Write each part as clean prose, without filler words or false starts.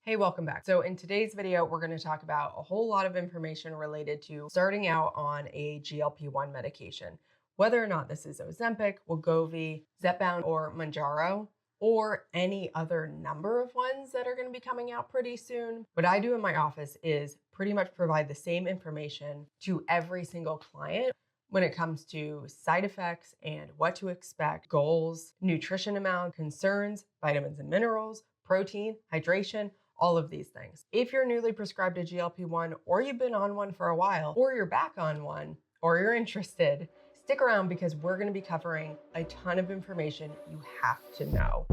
Hey, welcome back. So in today's video, we're going to talk about a whole lot of information related to starting out on a GLP-1 medication, whether or not this is Ozempic, Wegovy, Zepbound, or Mounjaro, or any other number of ones that are going to be coming out pretty soon. What I do in my office is pretty much provide the same information to every single client when it comes to side effects and what to expect, goals, nutrition amount, concerns, vitamins and minerals, protein, hydration, all of these things. If you're newly prescribed a GLP-1 or you've been on one for a while, or you're back on one, or you're interested, stick around because we're going to be covering a ton of information you have to know.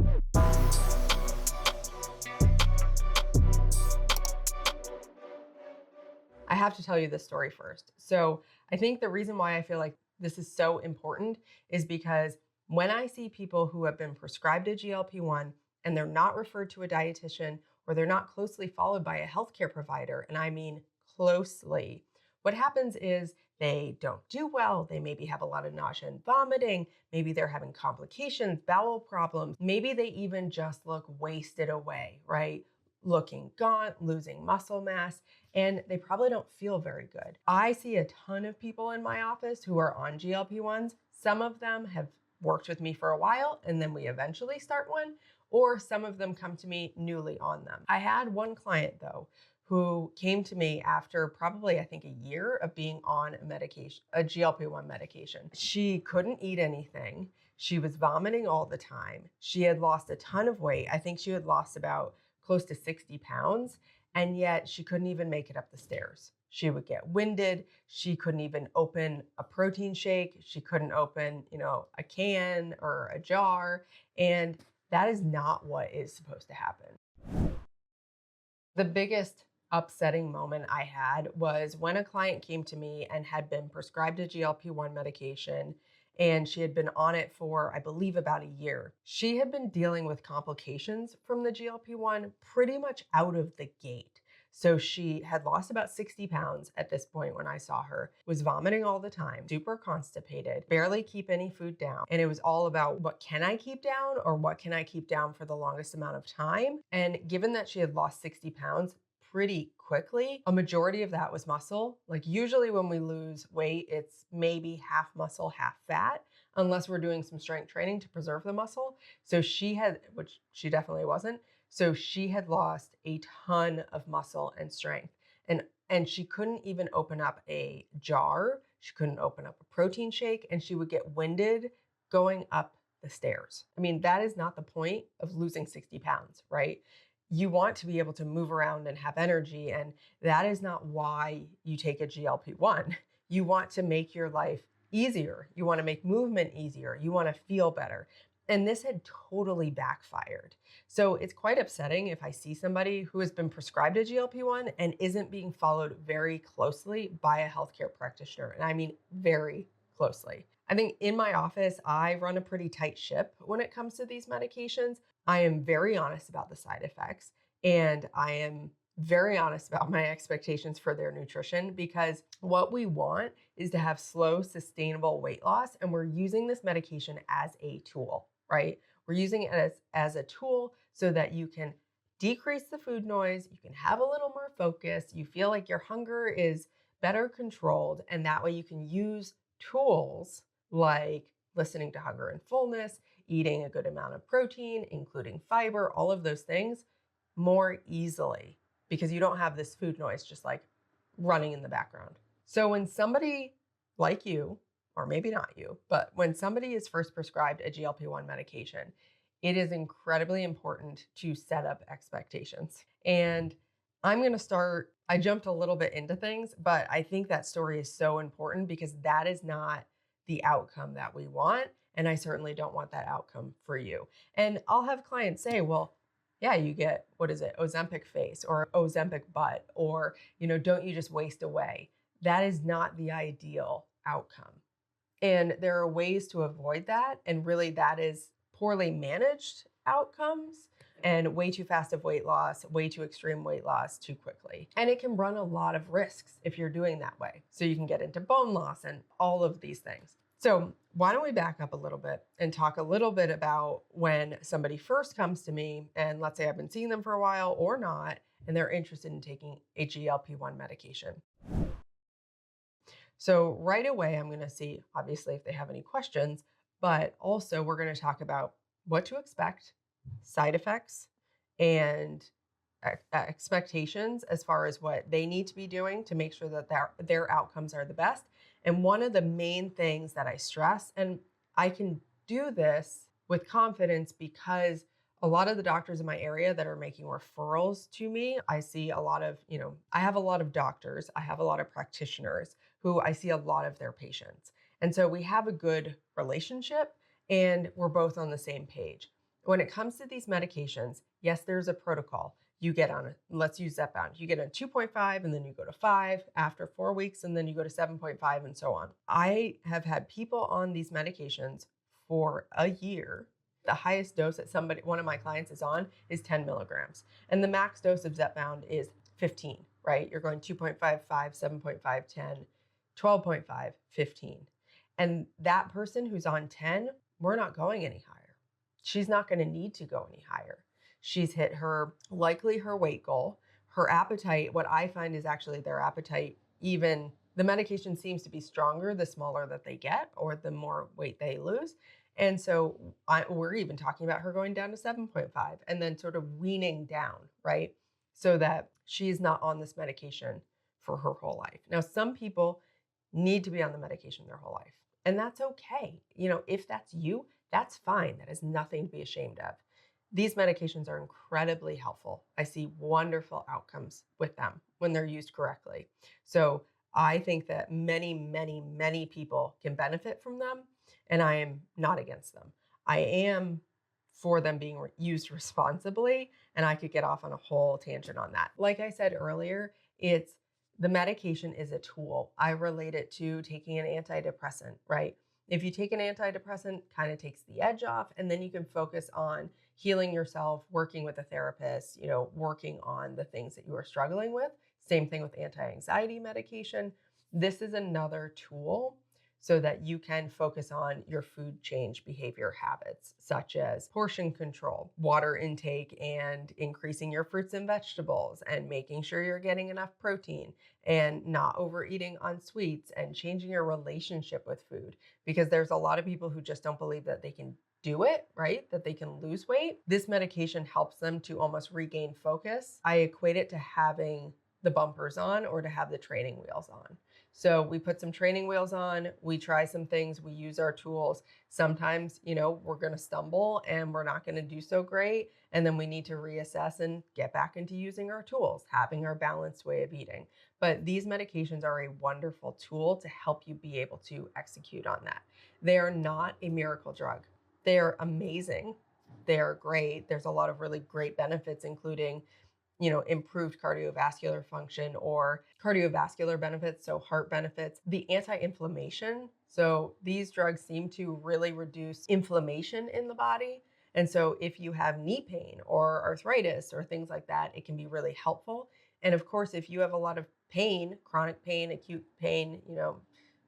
I have to tell you this story first. So I think the reason why I feel like this is so important is because when I see people who have been prescribed a GLP-1 and they're not referred to a dietitian or they're not closely followed by a healthcare provider, and I mean closely, what happens is they don't do well. They maybe have a lot of nausea and vomiting. Maybe they're having complications, bowel problems. Maybe they even just look wasted away, right? Looking gaunt, losing muscle mass, and they probably don't feel very good. I see a ton of people in my office who are on GLP-1s. Some of them have worked with me for a while and then we eventually start one, or some of them come to me newly on them. I had one client though who came to me after probably, I think, a year of being on a medication, a GLP-1 medication. She couldn't eat anything. She was vomiting all the time. She had lost a ton of weight. I think she had lost about close to 60 pounds, and yet she couldn't even make it up the stairs. She would get winded. She couldn't even open a protein shake. She couldn't open, a can or a jar. And that is not what is supposed to happen. The biggest upsetting moment I had was when a client came to me and had been prescribed a GLP-1 medication, and she had been on it for, I believe, about a year. She had been dealing with complications from the GLP-1 pretty much out of the gate. So she had lost about 60 pounds at this point when I saw her, was vomiting all the time, super constipated, barely keep any food down. And it was all about what can I keep down or what can I keep down for the longest amount of time? And given that she had lost 60 pounds, pretty quickly, a majority of that was muscle. Like usually when we lose weight, it's maybe half muscle, half fat, unless we're doing some strength training to preserve the muscle. So she had, which she definitely wasn't. So she had lost a ton of muscle and strength. And she couldn't even open up a jar. She couldn't open up a protein shake, and she would get winded going up the stairs. I mean, that is not the point of losing 60 pounds, right? You want to be able to move around and have energy. And that is not why you take a GLP-1. You want to make your life easier. You want to make movement easier. You want to feel better. And this had totally backfired. So it's quite upsetting if I see somebody who has been prescribed a GLP-1 and isn't being followed very closely by a healthcare practitioner. And I mean very closely. I think in my office, I run a pretty tight ship when it comes to these medications. I am very honest about the side effects, and I am very honest about my expectations for their nutrition, because what we want is to have slow, sustainable weight loss, and we're using this medication as a tool, right? We're using it as a tool so that you can decrease the food noise, you can have a little more focus, you feel like your hunger is better controlled, and that way you can use tools like listening to hunger and fullness, eating a good amount of protein, including fiber, all of those things more easily, because you don't have this food noise just like running in the background. So when somebody like you, or maybe not you, but when somebody is first prescribed a GLP-1 medication, it is incredibly important to set up expectations. And I'm going to start, I jumped a little bit into things, but I think that story is so important because that is not the outcome that we want. And I certainly don't want that outcome for you. And I'll have clients say, well, yeah, you get, Ozempic face or Ozempic butt, or, don't you just waste away? That is not the ideal outcome. And there are ways to avoid that. And really that is poorly managed outcomes and way too fast of weight loss, way too extreme weight loss too quickly. And it can run a lot of risks if you're doing that way. So you can get into bone loss and all of these things. So why don't we back up a little bit and talk a little bit about when somebody first comes to me, and let's say I've been seeing them for a while or not, and they're interested in taking a GLP-1 medication. So right away, I'm going to see, obviously, if they have any questions, but also we're going to talk about what to expect, side effects, and expectations as far as what they need to be doing to make sure that their outcomes are the best. And one of the main things that I stress, and I can do this with confidence because a lot of the doctors in my area that are making referrals to me, I see a lot of, I have a lot of doctors, I have a lot of practitioners who I see a lot of their patients. And so we have a good relationship and we're both on the same page. When it comes to these medications, yes, there's a protocol. You get on, let's use Zepbound. You get on 2.5 and then you go to 5 after 4 weeks and then you go to 7.5 and so on. I have had people on these medications for a year. The highest dose that one of my clients is on is 10 milligrams. And the max dose of Zepbound is 15, right? You're going 2.5, 5, 7.5, 10, 12.5, 15. And that person who's on 10, we're not going any higher. She's not going to need to go any higher. She's hit likely her weight goal. Her appetite, what I find is actually their appetite, even the medication seems to be stronger the smaller that they get or the more weight they lose. And so we're even talking about her going down to 7.5 and then sort of weaning down, right? So that she's not on this medication for her whole life. Now, some people need to be on the medication their whole life, and that's okay. If that's you, that's fine. That is nothing to be ashamed of. These medications are incredibly helpful. I see wonderful outcomes with them when they're used correctly. So I think that many, many, many people can benefit from them, and I am not against them. I am for them being used responsibly, and I could get off on a whole tangent on that. Like I said earlier, the medication is a tool. I relate it to taking an antidepressant, right? If you take an antidepressant, kind of takes the edge off, and then you can focus on healing yourself, working with a therapist, working on the things that you are struggling with. Same thing with anti-anxiety medication. This is another tool so that you can focus on your food change behavior habits, such as portion control, water intake, and increasing your fruits and vegetables, and making sure you're getting enough protein, and not overeating on sweets, and changing your relationship with food. Because there's a lot of people who just don't believe that they can do it, right? That they can lose weight. This medication helps them to almost regain focus. I equate it to having the bumpers on or to have the training wheels on. So we put some training wheels on, we try some things, we use our tools. Sometimes, we're going to stumble and we're not going to do so great. And then we need to reassess and get back into using our tools, having our balanced way of eating. But these medications are a wonderful tool to help you be able to execute on that. They are not a miracle drug. They're amazing. They're great. There's a lot of really great benefits, including improved cardiovascular function or cardiovascular benefits, so heart benefits, the anti-inflammation. So these drugs seem to really reduce inflammation in the body. And so if you have knee pain or arthritis or things like that, it can be really helpful. And of course, if you have a lot of pain, chronic pain, acute pain,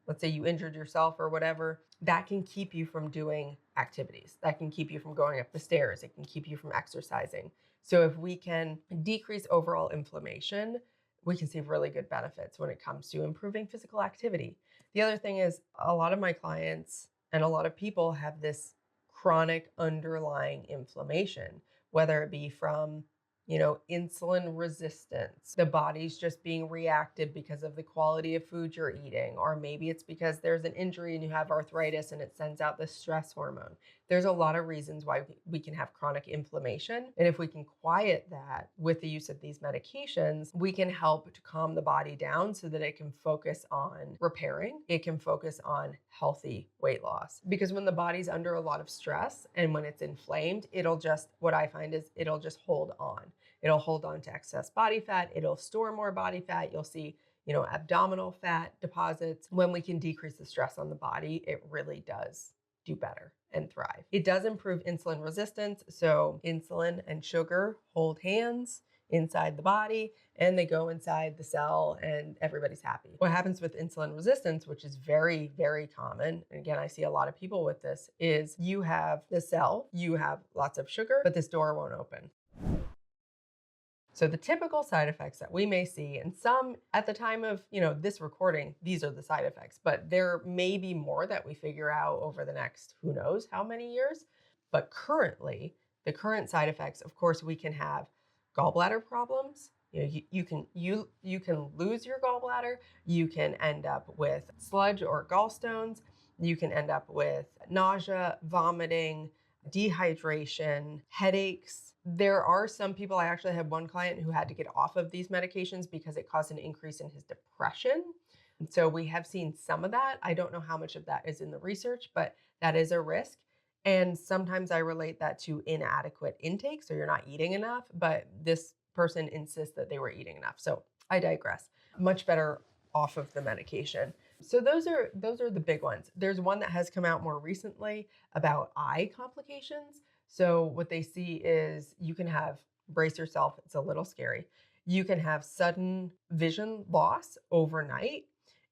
let's say you injured yourself or whatever, that can keep you from doing activities. That can keep you from going up the stairs. It can keep you from exercising. So if we can decrease overall inflammation, we can see really good benefits when it comes to improving physical activity. The other thing is a lot of my clients and a lot of people have this chronic underlying inflammation, whether it be from insulin resistance. The body's just being reactive because of the quality of food you're eating, or maybe it's because there's an injury and you have arthritis and it sends out the stress hormone. There's a lot of reasons why we can have chronic inflammation. And if we can quiet that with the use of these medications, we can help to calm the body down so that it can focus on repairing. It can focus on healthy weight loss. Because when the body's under a lot of stress and when it's inflamed, what I find is it'll just hold on. It'll hold on to excess body fat. It'll store more body fat. You'll see, abdominal fat deposits. When we can decrease the stress on the body, it really does do better and thrive. It does improve insulin resistance. So insulin and sugar hold hands inside the body and they go inside the cell and everybody's happy. What happens with insulin resistance, which is very, very common, and again, I see a lot of people with this, is you have the cell, you have lots of sugar, but this door won't open. So the typical side effects that we may see, and some at the time of, this recording, these are the side effects, but there may be more that we figure out over the next, who knows how many years. But currently, the current side effects, of course, we can have gallbladder problems. You can lose your gallbladder. You can end up with sludge or gallstones. You can end up with nausea, vomiting, dehydration, headaches. There are some people, I actually had one client who had to get off of these medications because it caused an increase in his depression. And so we have seen some of that. I don't know how much of that is in the research, but that is a risk. And sometimes I relate that to inadequate intake. So you're not eating enough, but this person insists that they were eating enough. So I digress. Much better off of the medication. So those are the big ones. There's one that has come out more recently about eye complications. So what they see is you can have, brace yourself, it's a little scary. You can have sudden vision loss overnight.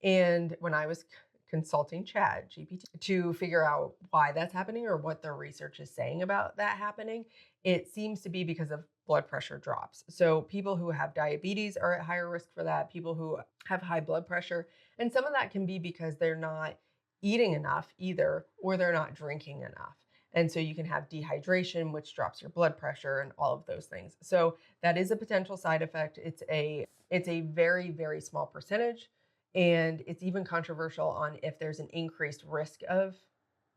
And when I was consulting ChatGPT to figure out why that's happening or what the research is saying about that happening, it seems to be because of blood pressure drops. So people who have diabetes are at higher risk for that, people who have high blood pressure. And some of that can be because they're not eating enough either, or they're not drinking enough. And so you can have dehydration, which drops your blood pressure and all of those things. So that is a potential side effect. It's a very, very small percentage. And it's even controversial on if there's an increased risk of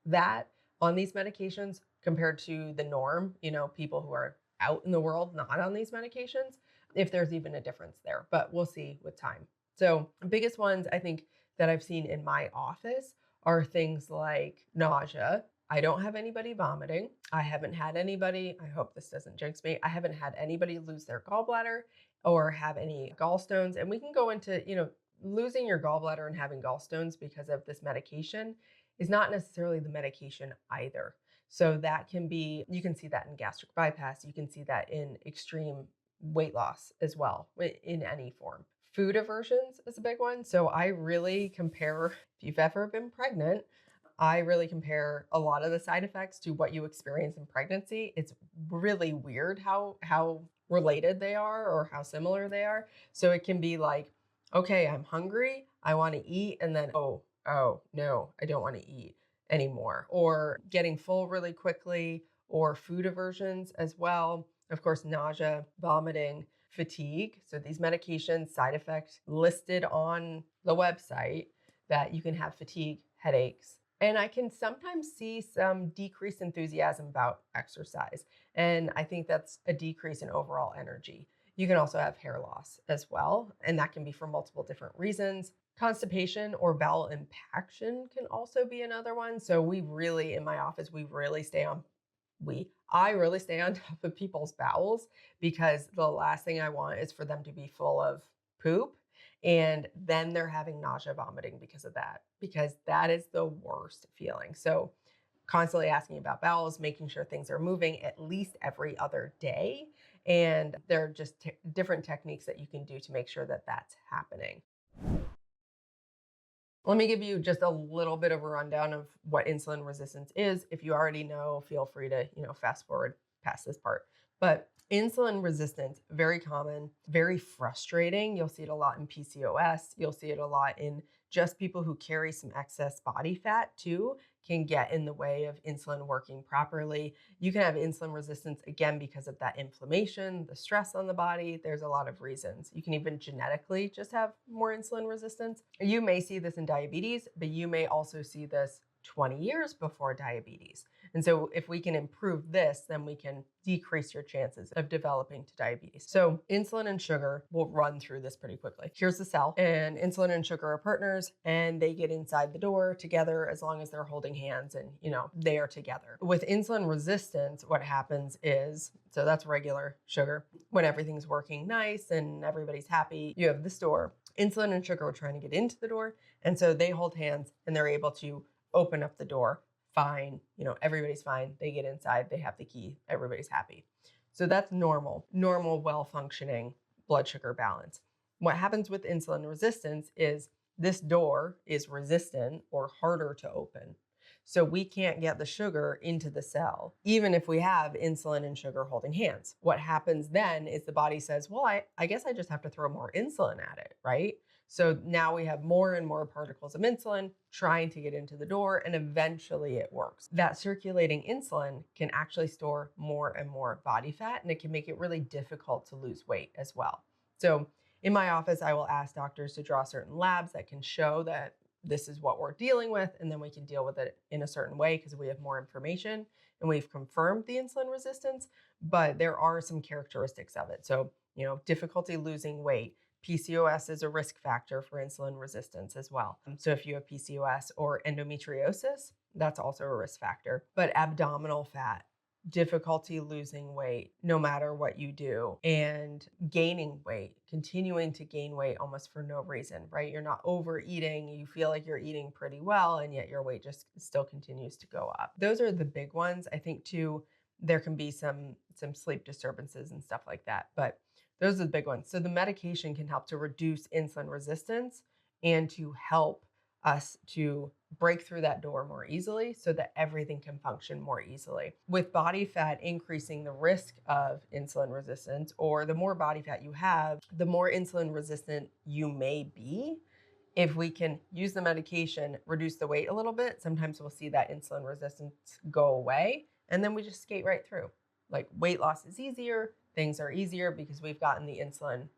that on these medications compared to the norm, people who are out in the world not on these medications, if there's even a difference there. But we'll see with time. So the biggest ones I think that I've seen in my office are things like nausea. I don't have anybody vomiting. I haven't had anybody, I hope this doesn't jinx me, I haven't had anybody lose their gallbladder or have any gallstones. And we can go into, losing your gallbladder and having gallstones because of this medication is not necessarily the medication either. So that can be, you can see that in gastric bypass. You can see that in extreme weight loss as well, in any form. Food aversions is a big one. So I really compare, if you've ever been pregnant, I really compare a lot of the side effects to what you experience in pregnancy. It's really weird how related they are or how similar they are. So it can be like, okay, I'm hungry, I want to eat, and then, oh, no, I don't want to eat anymore. Or getting full really quickly, or food aversions as well. Of course, nausea, vomiting, fatigue. So these medications, side effects listed on the website that you can have fatigue, headaches. And I can sometimes see some decreased enthusiasm about exercise. And I think that's a decrease in overall energy. You can also have hair loss as well, and that can be for multiple different reasons. Constipation or bowel impaction can also be another one. So we really, in my office, I really stay on top of people's bowels, because the last thing I want is for them to be full of poop and then they're having nausea, vomiting because of that, because that is the worst feeling. So constantly asking about bowels, making sure things are moving at least every other day. And there are just different techniques that you can do to make sure that that's happening. Let me give you just a little bit of a rundown of what insulin resistance is. If you already know, feel free to, fast forward past this part. But insulin resistance, very common, very frustrating. You'll see it a lot in PCOS. You'll see it a lot in just people who carry some excess body fat too, can get in the way of insulin working properly. You can have insulin resistance again because of that inflammation, the stress on the body. There's a lot of reasons. You can even genetically just have more insulin resistance. You may see this in diabetes, but you may also see this 20 years before diabetes. And so if we can improve this, then we can decrease your chances of developing to diabetes. So insulin and sugar, we'll run through this pretty quickly. Here's the cell, and insulin and sugar are partners, and they get inside the door together as long as they're holding hands and, they are together. With insulin resistance, what happens is, so that's regular sugar. When everything's working nice and everybody's happy, you have this door. Insulin and sugar are trying to get into the door, and so they hold hands and they're able to open up the door. Fine, everybody's fine. They get inside, they have the key, everybody's happy. So that's normal, well-functioning blood sugar balance. What happens with insulin resistance is this door is resistant or harder to open. So we can't get the sugar into the cell, even if we have insulin and sugar holding hands. What happens then is the body says, well, I guess I just have to throw more insulin at it, right? So now we have more and more particles of insulin trying to get into the door, and eventually it works. That circulating insulin can actually store more and more body fat, and it can make it really difficult to lose weight as well. So in my office, I will ask doctors to draw certain labs that can show that this is what we're dealing with, and then we can deal with it in a certain way because we have more information and we've confirmed the insulin resistance, but there are some characteristics of it. So, difficulty losing weight. PCOS is a risk factor for insulin resistance as well. So if you have PCOS or endometriosis, that's also a risk factor. But abdominal fat, difficulty losing weight no matter what you do, and gaining weight, continuing to gain weight almost for no reason, right? You're not overeating, you feel like you're eating pretty well, and yet your weight just still continues to go up. Those are the big ones. I think too, there can be some sleep disturbances and stuff like that, but those are the big ones. So the medication can help to reduce insulin resistance and to help us to break through that door more easily so that everything can function more easily. With body fat increasing the risk of insulin resistance, or the more body fat you have, the more insulin resistant you may be. If we can use the medication, reduce the weight a little bit, sometimes we'll see that insulin resistance go away, and then we just skate right through. Like, weight loss is easier, things are easier because we've gotten the insulin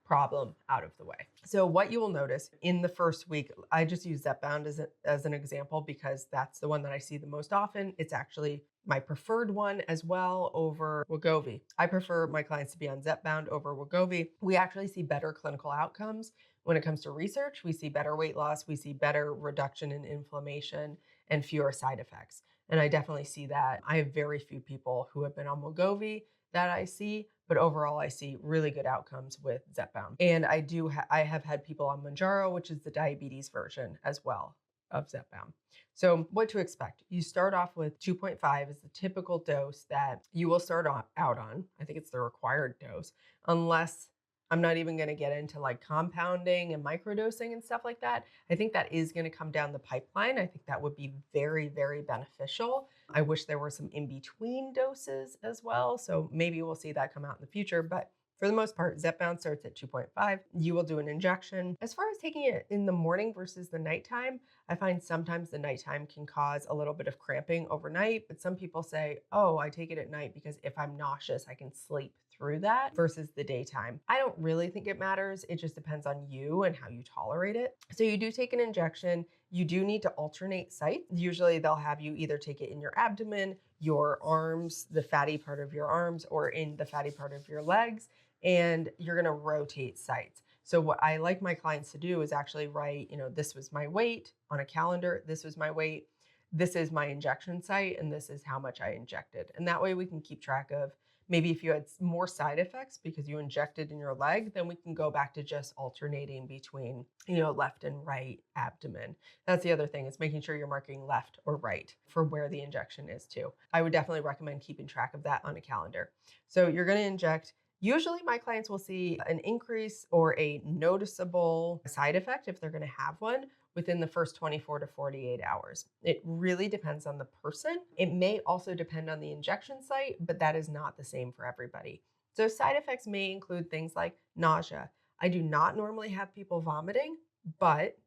problem out of the way. So what you will notice in the first week, I just use Zepbound as an example because that's the one that I see the most often. It's actually my preferred one as well over Wegovy. I prefer my clients to be on Zepbound over Wegovy. We actually see better clinical outcomes when it comes to research. We see better weight loss, we see better reduction in inflammation and fewer side effects. And I definitely see that. I have very few people who have been on Wegovy that I see, but overall I see really good outcomes with Zepbound. And I have had people on Mounjaro, which is the diabetes version as well of Zepbound. So what to expect? You start off with 2.5 is the typical dose that you will start out on. I think it's the required dose, unless I'm not even going to get into like compounding and microdosing and stuff like that. I think that is going to come down the pipeline. I think that would be very, very beneficial. I wish there were some in-between doses as well. So maybe we'll see that come out in the future. But for the most part, Zepbound starts at 2.5. You will do an injection. As far as taking it in the morning versus the nighttime, I find sometimes the nighttime can cause a little bit of cramping overnight. But some people say, oh, I take it at night because if I'm nauseous, I can sleep through that versus the daytime. I don't really think it matters. It just depends on you and how you tolerate it. So you do take an injection. You do need to alternate sites. Usually they'll have you either take it in your abdomen, your arms, the fatty part of your arms, or in the fatty part of your legs, and you're going to rotate sites. So what I like my clients to do is actually write, this was my weight on a calendar, this was my weight, this is my injection site, and this is how much I injected. And that way we can keep track of maybe if you had more side effects because you injected in your leg, then we can go back to just alternating between, left and right abdomen. That's the other thing, is making sure you're marking left or right for where the injection is too. I would definitely recommend keeping track of that on a calendar. So you're going to inject. Usually my clients will see an increase or a noticeable side effect, if they're going to have one, within the first 24 to 48 hours. It really depends on the person. It may also depend on the injection site, but that is not the same for everybody. So side effects may include things like nausea. I do not normally have people vomiting, but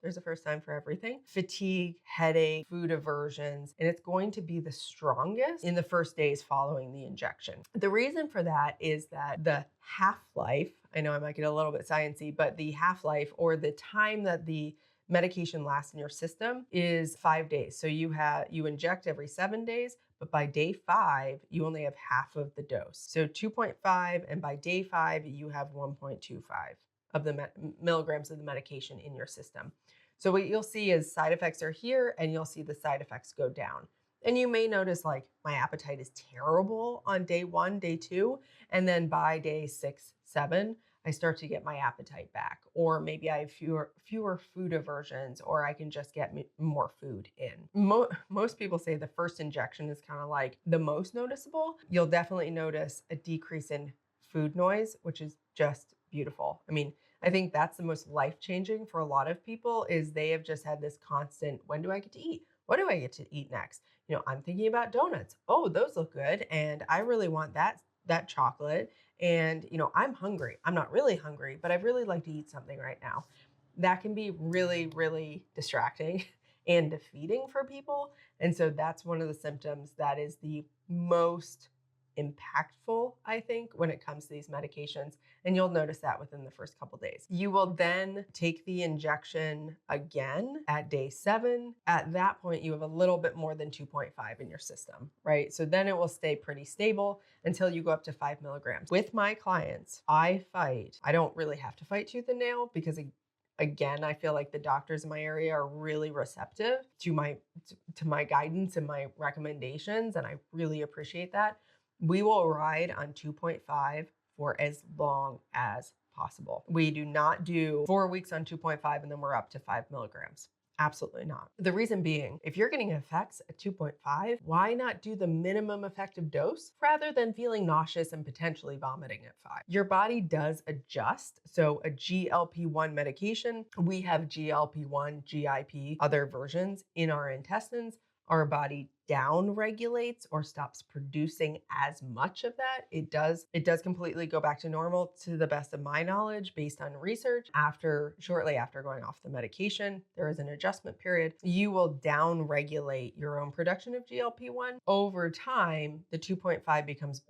there's a first time for everything. Fatigue, headache, food aversions, and it's going to be the strongest in the first days following the injection. The reason for that is that the half-life, I know I might get a little bit sciencey, but the half-life, or the time that the medication lasts in your system, is 5 days. So you inject every 7 days, but by day 5, you only have half of the dose. So 2.5, and by day 5, you have 1.25 of the milligrams of the medication in your system. So what you'll see is side effects are here, and you'll see the side effects go down. And you may notice, like, my appetite is terrible on day 1, day 2, and then by day 6, 7, I start to get my appetite back, or maybe I have fewer food aversions, or I can just get more food in. Most people say the first injection is kind of like the most noticeable. You'll definitely notice a decrease in food noise, which is just beautiful. I mean, I think that's the most life-changing for a lot of people is they have just had this constant, when do I get to eat? What do I get to eat next? I'm thinking about donuts. Oh, those look good. And I really want that chocolate. And, I'm hungry. I'm not really hungry, but I'd really like to eat something right now. That can be really, really distracting and defeating for people. And so that's one of the symptoms that is the most impactful, I think, when it comes to these medications. And you'll notice that within the first couple days. You will then take the injection again at day 7. At that point, you have a little bit more than 2.5 in your system, right? So then it will stay pretty stable until you go up to 5 milligrams. With my clients, I don't really have to fight tooth and nail because again, I feel like the doctors in my area are really receptive to my guidance and my recommendations, and I really appreciate that. We will ride on 2.5 for as long as possible. We do not do 4 weeks on 2.5 and then we're up to 5 milligrams. Absolutely not. The reason being, if you're getting effects at 2.5, why not do the minimum effective dose rather than feeling nauseous and potentially vomiting at 5? Your body does adjust. So a GLP-1 medication, we have GLP-1, GIP, other versions in our intestines. Our body down regulates or stops producing as much of that. It does completely go back to normal to the best of my knowledge based on research. Shortly after going off the medication, there is an adjustment period. You will down regulate your own production of GLP-1. Over time, the 2.5 becomes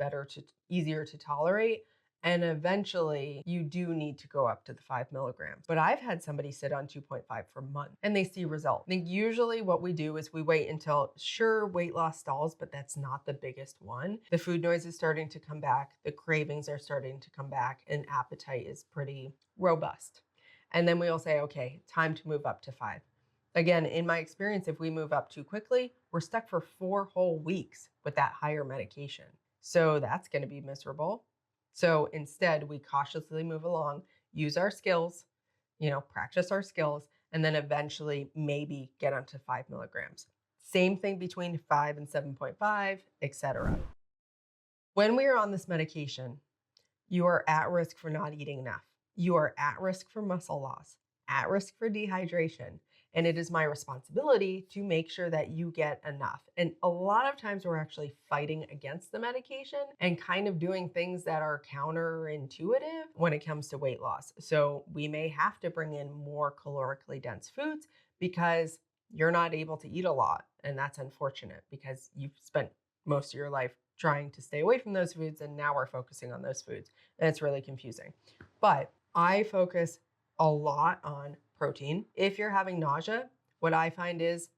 easier to tolerate. And eventually you do need to go up to the 5 milligrams. But I've had somebody sit on 2.5 for months and they see results. I think usually what we do is we wait until, sure, weight loss stalls, but that's not the biggest one. The food noise is starting to come back. The cravings are starting to come back and appetite is pretty robust. And then we'll say, okay, time to move up to 5. Again, in my experience, if we move up too quickly, we're stuck for 4 whole weeks with that higher medication. So that's going to be miserable. So instead, we cautiously move along, use our skills, practice our skills, and then eventually maybe get onto 5 milligrams. Same thing between 5 and 7.5, etc. When we are on this medication, you are at risk for not eating enough. You are at risk for muscle loss, at risk for dehydration. And it is my responsibility to make sure that you get enough. And a lot of times we're actually fighting against the medication and kind of doing things that are counterintuitive when it comes to weight loss. So we may have to bring in more calorically dense foods because you're not able to eat a lot. And that's unfortunate because you've spent most of your life trying to stay away from those foods. And now we're focusing on those foods. And it's really confusing. But I focus a lot on protein. If you're having nausea, what I find is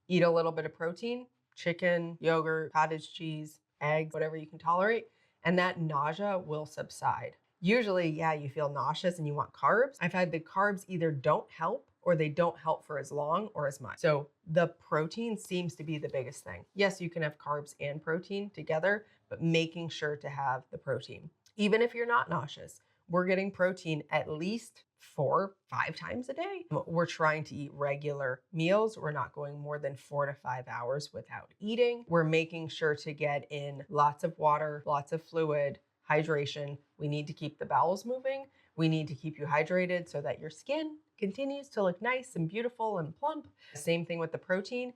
eat a little bit of protein, chicken, yogurt, cottage cheese, eggs, whatever you can tolerate, and that nausea will subside. Usually, you feel nauseous and you want carbs. I've had the carbs either don't help or they don't help for as long or as much. So the protein seems to be the biggest thing. Yes, you can have carbs and protein together, but making sure to have the protein. Even if you're not nauseous, we're getting protein at least 4-5 times a day. We're trying to eat regular meals. We're not going more than 4 to 5 hours without eating. We're making sure to get in lots of water, lots of fluid, hydration. We need to keep the bowels moving. We need to keep you hydrated so that your skin continues to look nice and beautiful and plump. Same thing with the protein.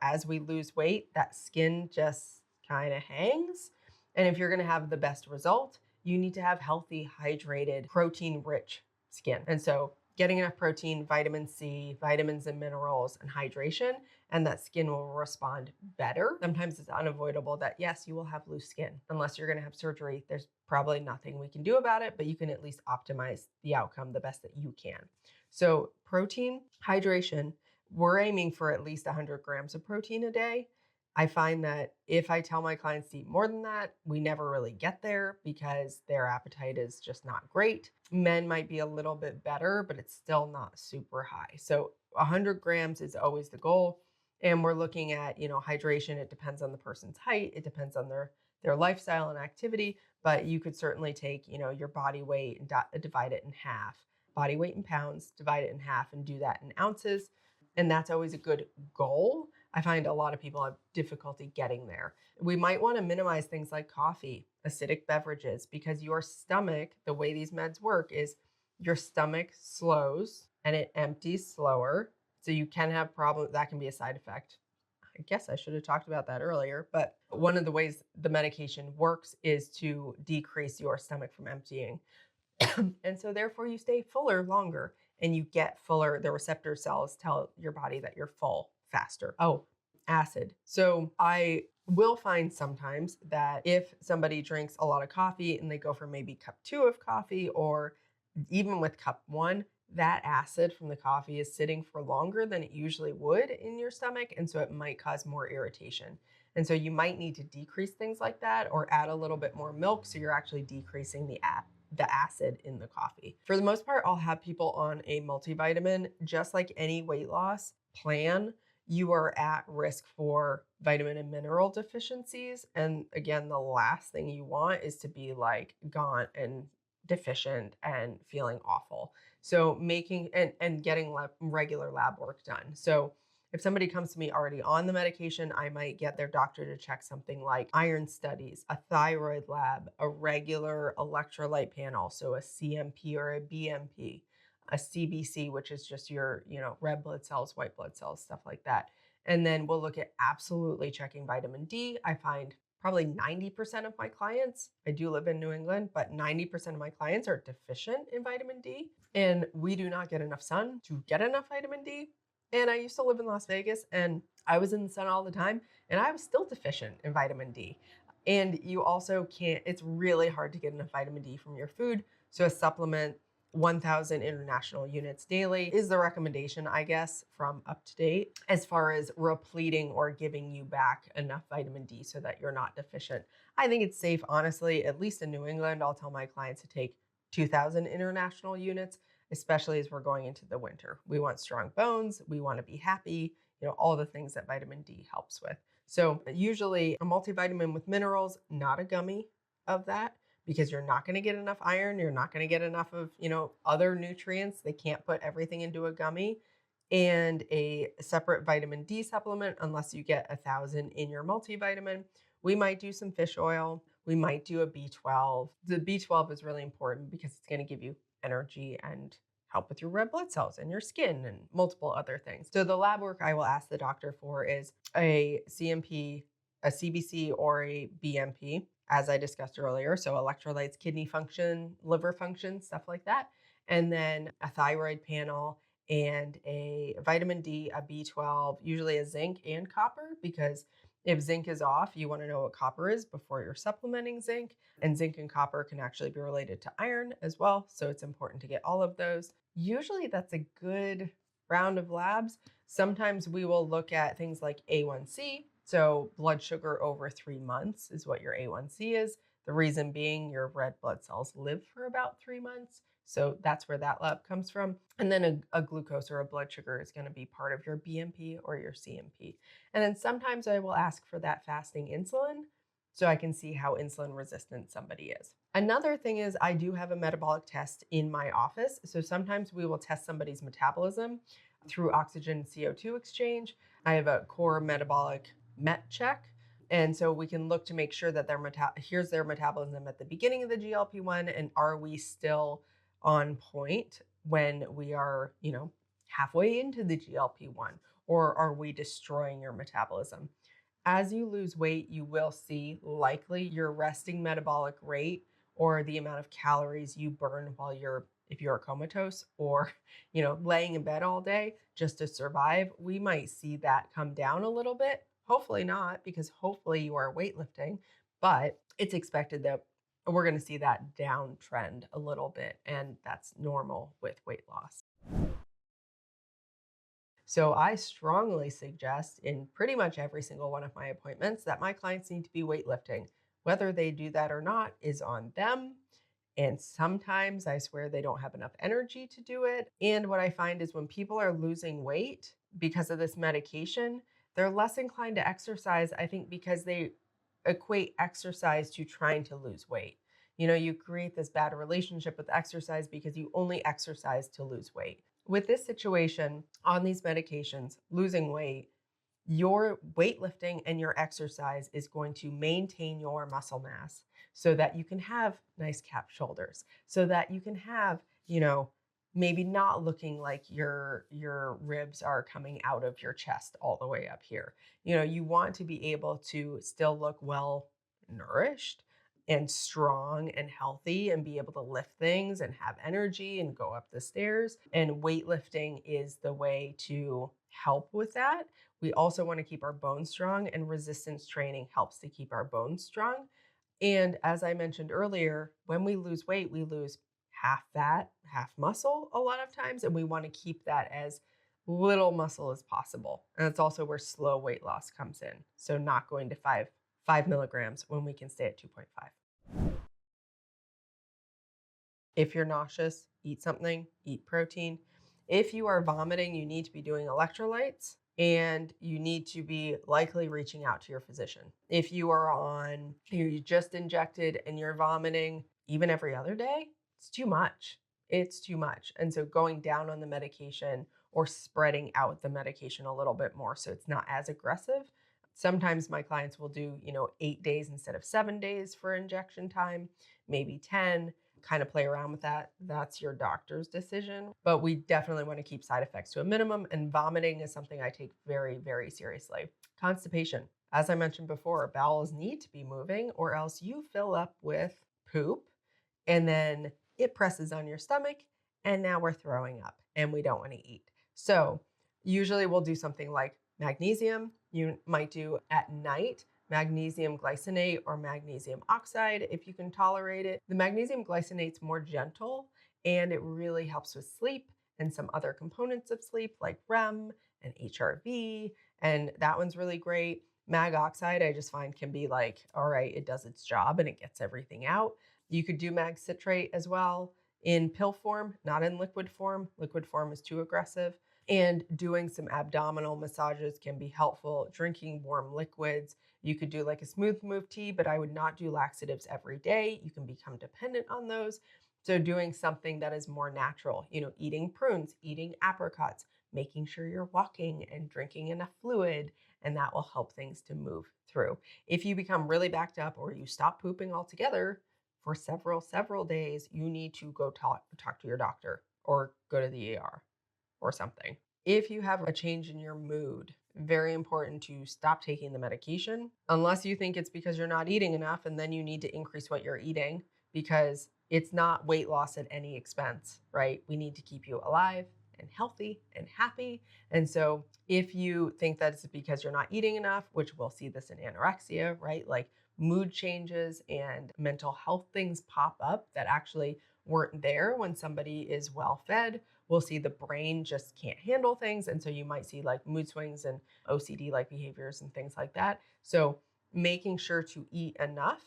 As we lose weight, that skin just kind of hangs. And if you're going to have the best result, you need to have healthy, hydrated, protein-rich skin. And so getting enough protein, vitamin C, vitamins and minerals, and hydration, and that skin will respond better. Sometimes it's unavoidable that, yes, you will have loose skin. Unless you're going to have surgery, there's probably nothing we can do about it, but you can at least optimize the outcome the best that you can. So protein, hydration, we're aiming for at least 100 grams of protein a day. I find that if I tell my clients to eat more than that, we never really get there because their appetite is just not great. Men might be a little bit better, but it's still not super high. So 100 grams is always the goal. And we're looking at, hydration. It depends on the person's height. It depends on their their lifestyle and activity, but you could certainly take, your body weight and divide it in half, body weight in pounds, divide it in half, and do that in ounces. And that's always a good goal. I find a lot of people have difficulty getting there. We might want to minimize things like coffee, acidic beverages, because your stomach, the way these meds work is your stomach slows and it empties slower. So you can have problems. That can be a side effect. I guess I should have talked about that earlier, but one of the ways the medication works is to decrease your stomach from emptying. And so therefore you stay fuller longer and you get fuller. The receptor cells tell your body that you're full faster. Oh, acid. So I will find sometimes that if somebody drinks a lot of coffee and they go for maybe cup 2 of coffee, or even with cup 1, that acid from the coffee is sitting for longer than it usually would in your stomach. And so it might cause more irritation. And so you might need to decrease things like that or add a little bit more milk. So you're actually decreasing the acid in the coffee. For the most part, I'll have people on a multivitamin. Just like any weight loss plan, you are at risk for vitamin and mineral deficiencies. And again, the last thing you want is to be like gaunt and deficient and feeling awful. So making and getting regular lab work done. So if somebody comes to me already on the medication, I might get their doctor to check something like iron studies, a thyroid lab, a regular electrolyte panel, so a CMP or a BMP, a CBC, which is just your, red blood cells, white blood cells, stuff like that. And then we'll look at absolutely checking vitamin D. I find probably 90% of my clients, I do live in New England, but 90% of my clients are deficient in vitamin D. And we do not get enough sun to get enough vitamin D. And I used to live in Las Vegas and I was in the sun all the time and I was still deficient in vitamin D. And you also can't, it's really hard to get enough vitamin D from your food. So a supplement, 1,000 international units daily is the recommendation, I guess, from Up to Date, as far as repleting or giving you back enough vitamin D so that you're not deficient. I think it's safe, honestly, at least in New England, I'll tell my clients to take 2,000 international units, especially as we're going into the winter. We want strong bones. We want to be happy, all the things that vitamin D helps with. So usually a multivitamin with minerals, not a gummy of that, because you're not going to get enough iron. You're not going to get enough of, other nutrients. They can't put everything into a gummy. And a separate vitamin D supplement, unless you get 1,000 in your multivitamin. We might do some fish oil. We might do a B12. The B12 is really important because it's going to give you energy and help with your red blood cells and your skin and multiple other things. So the lab work I will ask the doctor for is a CMP, a CBC, or a BMP, as I discussed earlier. So electrolytes, kidney function, liver function, stuff like that. And then a thyroid panel and a vitamin D, a B12, usually a zinc and copper, because if zinc is off, you want to know what copper is before you're supplementing zinc. And zinc and copper can actually be related to iron as well. So it's important to get all of those. Usually that's a good round of labs. Sometimes we will look at things like A1C. So blood sugar over 3 months is what your A1C is. The reason being your red blood cells live for about 3 months. So that's where that lab comes from. And then a glucose or a blood sugar is going to be part of your BMP or your CMP. And then sometimes I will ask for that fasting insulin so I can see how insulin resistant somebody is. Another thing is I do have a metabolic test in my office. So sometimes we will test somebody's metabolism through oxygen CO2 exchange. I have a core metabolic MET check. And so we can look to make sure that here's their metabolism at the beginning of the GLP-1, and are we still on point when we are, halfway into the GLP-1, or are we destroying your metabolism? As you lose weight, you will see likely your resting metabolic rate or the amount of calories you burn if you're comatose or, laying in bed all day just to survive. We might see that come down a little bit. Hopefully not, because hopefully you are weightlifting, but it's expected that we're going to see that downtrend a little bit, and that's normal with weight loss. So I strongly suggest in pretty much every single one of my appointments that my clients need to be weightlifting. Whether they do that or not is on them. And sometimes I swear they don't have enough energy to do it. And what I find is when people are losing weight because of this medication, they're less inclined to exercise, I think, because they equate exercise to trying to lose weight. You create this bad relationship with exercise because you only exercise to lose weight. With this situation on these medications, losing weight, your weightlifting and your exercise is going to maintain your muscle mass so that you can have nice cap shoulders, so that you can have, maybe not looking like your ribs are coming out of your chest all the way up here. You want to be able to still look well nourished and strong and healthy and be able to lift things and have energy and go up the stairs. And weightlifting is the way to help with that. We also want to keep our bones strong, and resistance training helps to keep our bones strong. And as I mentioned earlier, when we lose weight, we lose half fat, half muscle a lot of times, and we want to keep that as little muscle as possible. And that's also where slow weight loss comes in. So not going to 5 milligrams when we can stay at 2.5. If you're nauseous, eat something, eat protein. If you are vomiting, you need to be doing electrolytes, and you need to be likely reaching out to your physician. If you just injected and you're vomiting even every other day, it's too much. It's too much. And so going down on the medication or spreading out the medication a little bit more so it's not as aggressive. Sometimes my clients will do, 8 days instead of 7 days for injection time, maybe 10. Kind of play around with that. That's your doctor's decision. But we definitely want to keep side effects to a minimum. And vomiting is something I take very, very seriously. Constipation. As I mentioned before, bowels need to be moving or else you fill up with poop and then it presses on your stomach and now we're throwing up and we don't want to eat. So usually we'll do something like magnesium. You might do at night magnesium glycinate or magnesium oxide if you can tolerate it. The magnesium glycinate's more gentle and it really helps with sleep and some other components of sleep like REM and HRV, and that one's really great. Mag oxide I just find can be like, all right, it does its job and it gets everything out. You could do mag citrate as well in pill form, not in liquid form. Liquid form is too aggressive. And doing some abdominal massages can be helpful. Drinking warm liquids. You could do like a smooth move tea, but I would not do laxatives every day. You can become dependent on those. So doing something that is more natural, eating prunes, eating apricots, making sure you're walking and drinking enough fluid, and that will help things to move through. If you become really backed up or you stop pooping altogether for several days, you need to go talk to your doctor or go to the ER or something. If you have a change in your mood, very important to stop taking the medication unless you think it's because you're not eating enough, and then you need to increase what you're eating because it's not weight loss at any expense, right? We need to keep you alive and healthy and happy. And so if you think that it's because you're not eating enough, which we'll see this in anorexia, right? Like mood changes and mental health things pop up that actually weren't there when somebody is well fed. We'll see the brain just can't handle things. And so you might see like mood swings and OCD like behaviors and things like that. So making sure to eat enough.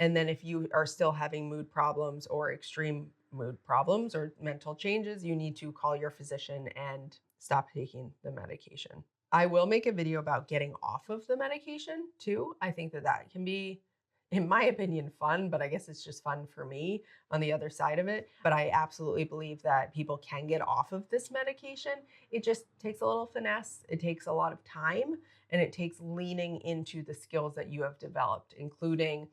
And then if you are still having mood problems or extreme mood problems or mental changes, you need to call your physician and stop taking the medication. I will make a video about getting off of the medication too. I think that can be, in my opinion, fun, but I guess it's just fun for me on the other side of it. But I absolutely believe that people can get off of this medication. It just takes a little finesse. It takes a lot of time, and it takes leaning into the skills that you have developed, including,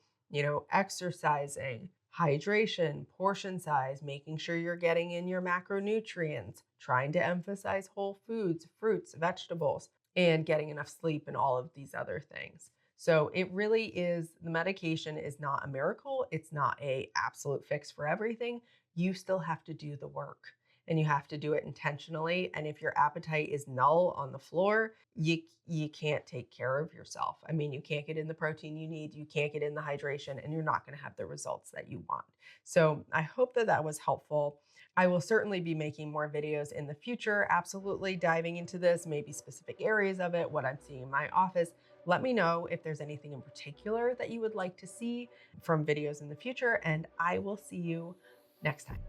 exercising, hydration, portion size, making sure you're getting in your macronutrients, trying to emphasize whole foods, fruits, vegetables, and getting enough sleep and all of these other things. So it really is, the medication is not a miracle. It's not a absolute fix for everything. You still have to do the work, and you have to do it intentionally. And if your appetite is null on the floor, you can't take care of yourself. I mean, you can't get in the protein you need, you can't get in the hydration, and you're not going to have the results that you want. So I hope that was helpful. I will certainly be making more videos in the future, absolutely diving into this, maybe specific areas of it, what I'm seeing in my office. Let me know if there's anything in particular that you would like to see from videos in the future, and I will see you next time.